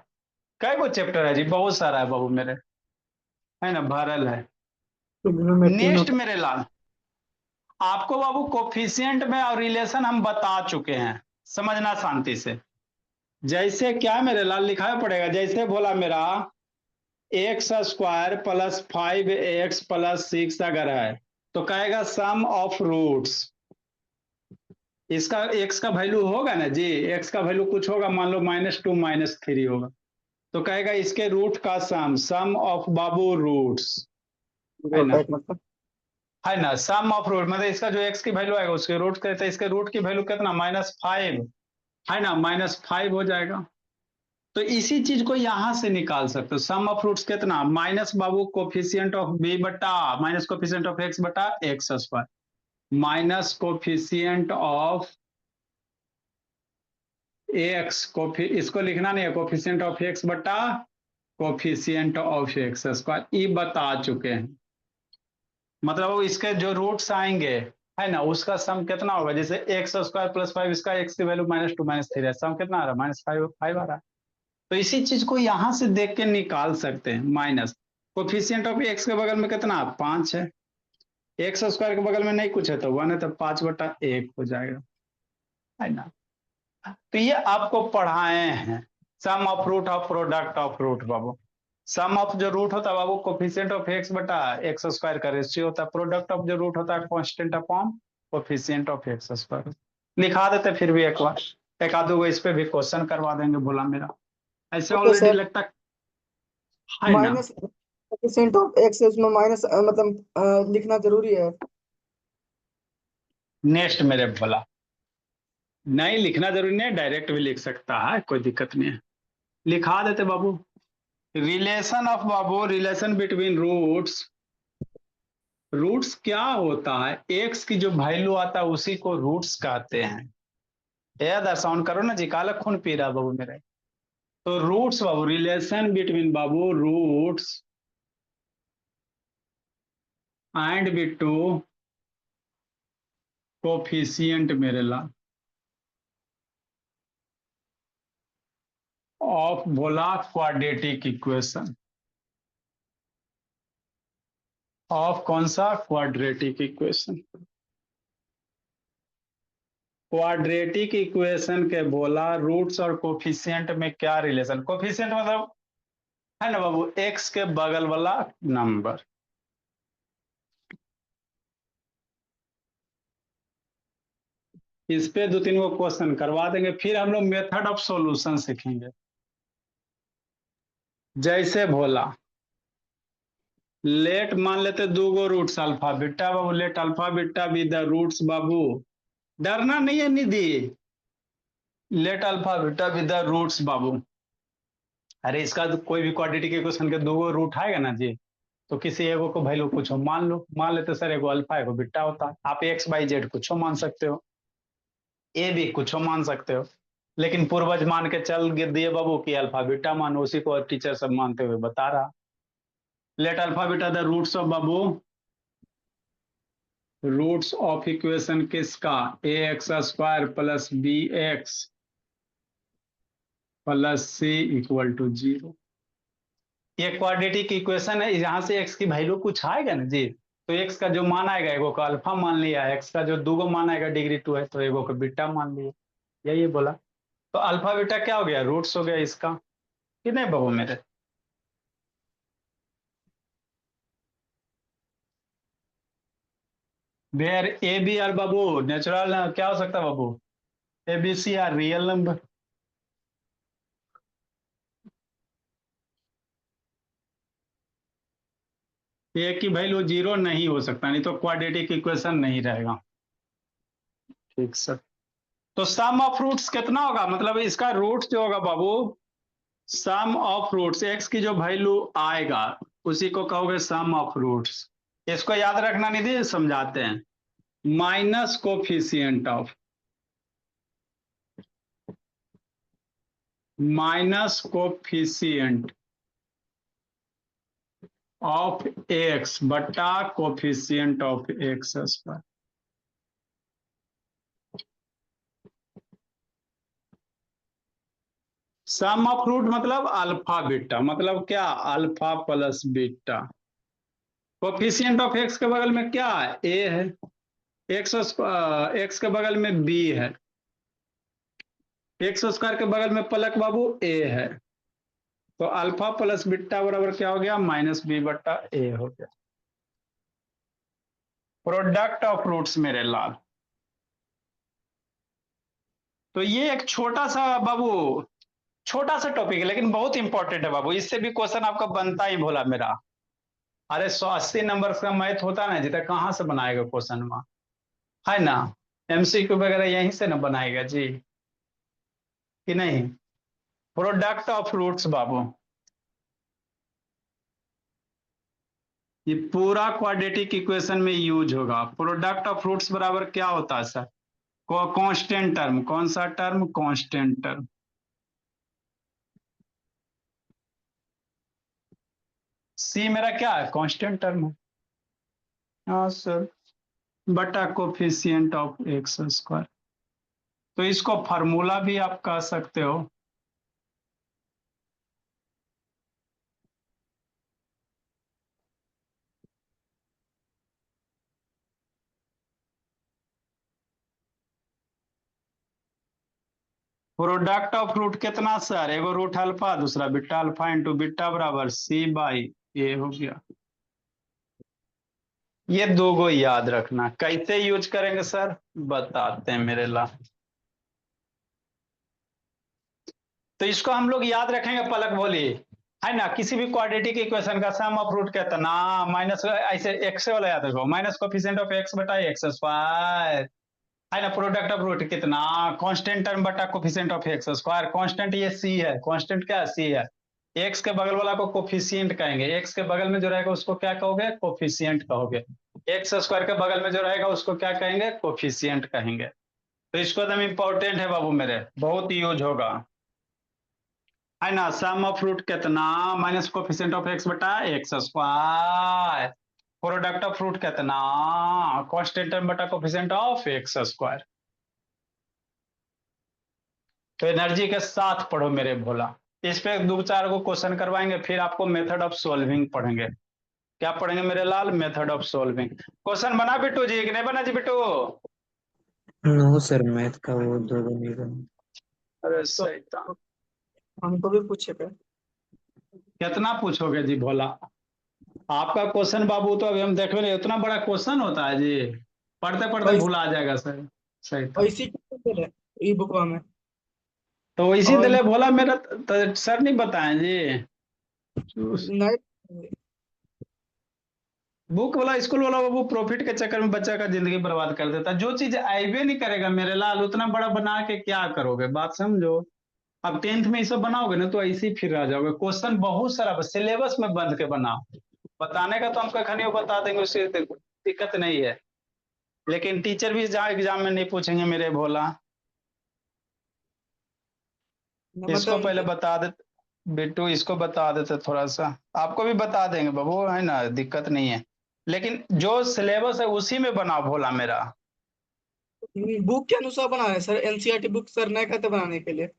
कई को चैप्टर है जी, बहुत सारा है बाबू मेरे, है ना, भरल है। नेक्स्ट मेरे लाल, आपको बाबू कोफिशिएंट में और रिलेशन हम बता चुके हैं, समझना शांति से। जैसे क्या मेरे लाल लिखा पड़ेगा, जैसे बोला मेरा x square plus 5x plus 6 अगर है तो कहेगा सम ऑफ रूट्स, इसका x का वैल्यू होगा ना जी, x का वैल्यू कुछ होगा, मान लो -2 -3 होगा, तो कहेगा इसके रूट का सम ऑफ बाबू रूट्स, है ना, है ना, सम ऑफ रूट मतलब इसका जो x की वैल्यू आएगा उसके रूट कहते हैं, इसके रूट की वैल्यू कितना -5, है ना, -5 हो जाएगा। तो इसी चीज को यहां से निकाल सकते हो, सम ऑफ रूट्स कितना, माइनस बाबू कोफिशिएंट ऑफ बी बटा माइनस कोफिशिएंट ऑफ एक्स बटा X square, minus coefficient of X, इसको लिखना नहीं है, कोफिशिएंट ऑफ एक्स बटा कोफिशिएंट ऑफ एक्स स्क्वायर, ये बता चुके हैं। मतलब इसके जो रूट्स आएंगे है ना, उसका सम कितना होगा, जैसे एक्स स्क्वायर प्लस 5, इसका एक्स की वैल्यू -2 - 3 है, सम कितना आ रहा है, -5 आ रहा है। तो इसी चीज को यहां से देख के निकाल सकते हैं। माइनस कोफिशिएंट ऑफ एक्स के बगल में कितना 5 है, एक्स स्क्वायर के बगल में नहीं कुछ है तो 1 है, तो 5/1 हो जाएगा, है ना। तो ये आपको पढ़ाए हैं sum of root of product of root बाबू। सम ऑफ जो रूट होता है बाबू कोफिशिएंट ऑफ एक्स बटा एक्स स्क्वायर का रेशियो होता है, प्रोडक्ट ऑफ जो रूट होता है constant upon coefficient of X square. लिखा देते फिर भी एक बार, एक आधो को इस पे भी क्वेश्चन करवा देंगे बोला मेरा, ऐसे ओके ऑलरेडी सर। लगता है ना। माइनस कोएफिशिएंट ऑफ एक्स उसमें माइनस मतलब लिखना जरूरी है। नेक्स्ट मेरे बोला नहीं लिखना जरूरी नहीं है, डायरेक्ट भी लिख सकता है, कोई दिक्कत नहीं है, लिखा देते बाबू। रिलेशन ऑफ बाबू, रिलेशन बिटवीन रूट्स, रूट्स क्या होता है, एक्स की जो वैल्यू आता है उसी को रूट्स कहते हैं। याद साउंड करो ना जी, काला खून पी रहा बाबू मेरे। तो रूट्स बाबू, रिलेशन बिटवीन बाबू रूट्स एंड बिटू कोफिशिएंट मेरे ला ऑफ बोला क्वाड्रेटिक इक्वेशन, ऑफ कौन सा क्वाड्रेटिक इक्वेशन, क्वाड्रेटिक इक्वेशन के बोला रूट्स और कोफिशिएंट में क्या रिलेशन, कोफिशिएंट मतलब है ना बाबू एक्स के बगल वाला नंबर। इस पे 2-3 को क्वेश्चन करवा देंगे, फिर हम लोग मेथड ऑफ सॉल्यूशन सीखेंगे। जैसे भोला लेट मान लेते 2 गो रूट्स अल्फा बीटा बाबू, let alpha beta be the roots बाबू, डरना नहीं है निधि, let alpha beta be the roots बाबू। अरे इसका तो कोई भी क्वाड्रेटिक इक्वेशन के 2 गो रूट आएगा ना जी, तो किसी एगो को वैल्यू कुछ मान लो, मान लेते सर एगो अल्फा एगो बीटा होता है, आप एक्स वाई जेड कुछ मान सकते हो, ए भी कुछ मान सकते हो, लेकिन पूर्वज मान के चल दिए बाबू कि अल्फा बीटा मान, उसी को टीचर सब मानते हुए बता रहा। Let alpha beta the roots of बाबू, रूट्स ऑफ इक्वेशन किसका, A X square plus B X plus C equal to 0। ये क्वाड्रेटिक इक्वेशन है, यहाँ से एक्स की वैल्यू कुछ आएगा ना जी, तो एक्स का जो मान आएगा एगो का अल्फा मान लिया, एक्स का जो 2 गो मान आएगा डिग्री 2 है तो एगो का बीटा मान लिया, यही बोला। तो अल्फा बीटा क्या हो गया, रूट्स हो गया इसका, कि नहीं बाबू मेरे। वेयर ए बी आर बाबू नेचुरल क्या हो सकता है बाबू, A B C are real number. A की वैल्यू 0 नहीं हो सकता, नहीं तो क्वाड्रेटिक इक्वेशन नहीं रहेगा। ठीक सर। तो सम ऑफ रूट्स कितना होगा, मतलब इसका रूट जो होगा बाबू, सम ऑफ रूट्स एक्स की जो वैल्यू आएगा उसी को कहोगे सम ऑफ रूट्स। इसको याद रखना निधि, समझाते हैं। Minus coefficient of, minus coefficient of X बटा coefficient of X square. Sum of root मतलब अल्फा बीटा, मतलब क्या, alpha plus beta. Coefficient of X के बगल में क्या है, ए है, एक्स एक्स के बगल में बी है, एक्स स्क्वायर के बगल में पलक बाबू ए है, तो अल्फा प्लस बीटा बराबर क्या हो गया, -b/a हो गया। प्रोडक्ट ऑफ रूट्स मेरे लाल। तो ये एक छोटा सा बाबू, छोटा सा टॉपिक है लेकिन बहुत इंपॉर्टेंट है बाबू, इससे भी क्वेश्चन आपका बनता ही भोला मेरा। अरे 180 नंबर का मैथ होता ना जितना, कहाँ से बनाएगा क्वेश्चन में, है ना। एमसीक्यू वगैरह यहीं से ना बनाएगा जी, कि नहीं। प्रोडक्ट ऑफ रूट्स बाबू, ये पूरा क्वाड्रेटिक इक्वेशन में यूज होगा। प्रोडक्ट ऑफ रूट्स बराबर क्या होता है सर, कांस्टेंट टर्म, कौन सा टर्म, कांस्टेंट टर्म। सी मेरा क्या है, कांस्टेंट टर्म है। हाँ सर, बटा कोफिशिएंट ऑफ एक्स स्क्वायर। तो इसको फार्मूला भी आप कह सकते हो। प्रोडक्ट ऑफ रूट कितना सर? एगो रूट अल्फा, दूसरा बीटा अल्फा इंटू बीटा बराबर सी बाई ए हो गया। ये दो गो याद रखना। कैसे यूज करेंगे सर बताते हैं मेरे ला। तो इसको हम लोग याद रखेंगे, पलक बोली है ना, किसी भी क्वाड्रेटिक इक्वेशन का सम ऑफ रूट कितना माइनस, ऐसे एक्स वाला याद रखो, माइनस कोफिशिएंट ऑफ एक्स बटा एक्स स्क्वायर है ना। प्रोडक्ट ऑफ रूट कितना कांस्टेंट टर्म बटा coefficient of X square. Constant ये सी है, कांस्टेंट क्या सी है। एक्स के बगल वाला को कोफिशिएंट कहेंगे, एक्स के बगल में जो रहेगा उसको क्या कहोगे? कोफिशिएंट कहोगे। एक्स स्क्वायर के बगल में जो रहेगा उसको क्या कहेंगे? कोफिशिएंट कहेंगे। तो इसको एकदम इंपॉर्टेंट है बाबू मेरे, बहुत यूज होगा है ना। सम ऑफ रूट कितना माइनस कोफिशिएंट ऑफ एक्स बटा X square. Product of root कितना कांस्टेंट टर्म बटा कोफिशिएंट ऑफ एक्स स्क्वायर। तो एनर्जी के साथ पढ़ो मेरे भोला। इस पे दो चार को क्वेश्चन करवाएंगे, फिर आपको मेथड ऑफ सॉल्विंग पढ़ेंगे। क्या पढ़ेंगे मेरे लाल? Method of solving. क्वेश्चन बना बिट्टू जी कि नहीं बना जी बिट्टू? नो सर, मैथ का वो दो नहीं बना। अरे सही था। हमको भी पूछे पे। कितना पूछोगे जी भोला? आपका क्वेश्चन बाबू तो अभी हम देख रहे, उतना बड़ा क्वेश्चन होता है जी, पढ़ते पढ़ते भूला जाएगा सर। सही था। ऐसी ई बुकवा में। तो इसी और दिले भोला मेरा तो सर नहीं बताएं जी। नहीं बुक वाला स्कूल वाला बाबू प्रॉफिट के चक्कर में बच्चा का जिंदगी बर्बाद कर देता। जो चीज आईबे नहीं करेगा मेरे लाल, उतना बड़ा बना के क्या करोगे? बात समझो। अब 10th में ये सब बनाओगे ना तो ऐसे ही फिर आ जाओगे। क्वेश्चन बहुत सारा सिलेबस में बंद के बनाओ। बताने का तो हम कखनी बता देंगे, उससे दिक्कत नहीं है। लेकिन टीचर भी जहाँ एग्जाम में नहीं पूछेंगे मेरे भोला। इसको मतलब पहले बता दे बिट्टू, इसको बता देते थोड़ा सा। आपको भी बता देंगे बाबू है ना, दिक्कत नहीं है। लेकिन जो सिलेबस है उसी में बनाओ भोला मेरा। बुक के अनुसार बना रहे सर, एनसीईआरटी बुक सर नहीं कहते बनाने के लिए।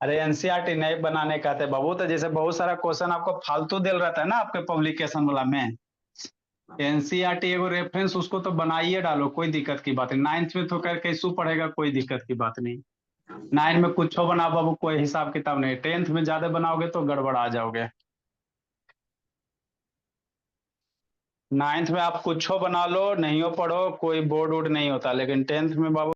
अरे एनसीईआरटी नहीं बनाने का थे बाबू, तो जैसे बहुत सारा क्वेश्चन आपको फालतू दिल रहता है ना आपके पब्लिकेशन वाला में। एनसीईआरटी एगो रेफरेंस, उसको तो बनाइए डालो, कोई दिक्कत की बात नहीं। 9th में तो कर कैसू पढ़ेगा, कोई दिक्कत की बात नहीं। 9 में कुछ बनाओ बाबू, कोई हिसाब किताब नहीं। 10th में ज्यादा बनाओगे तो गड़बड़ा जाओगे। 9th में आप कुछ बना लो, नहीं हो पढ़ो, कोई बोर्ड वोर्ड नहीं होता। लेकिन 10th में बाबू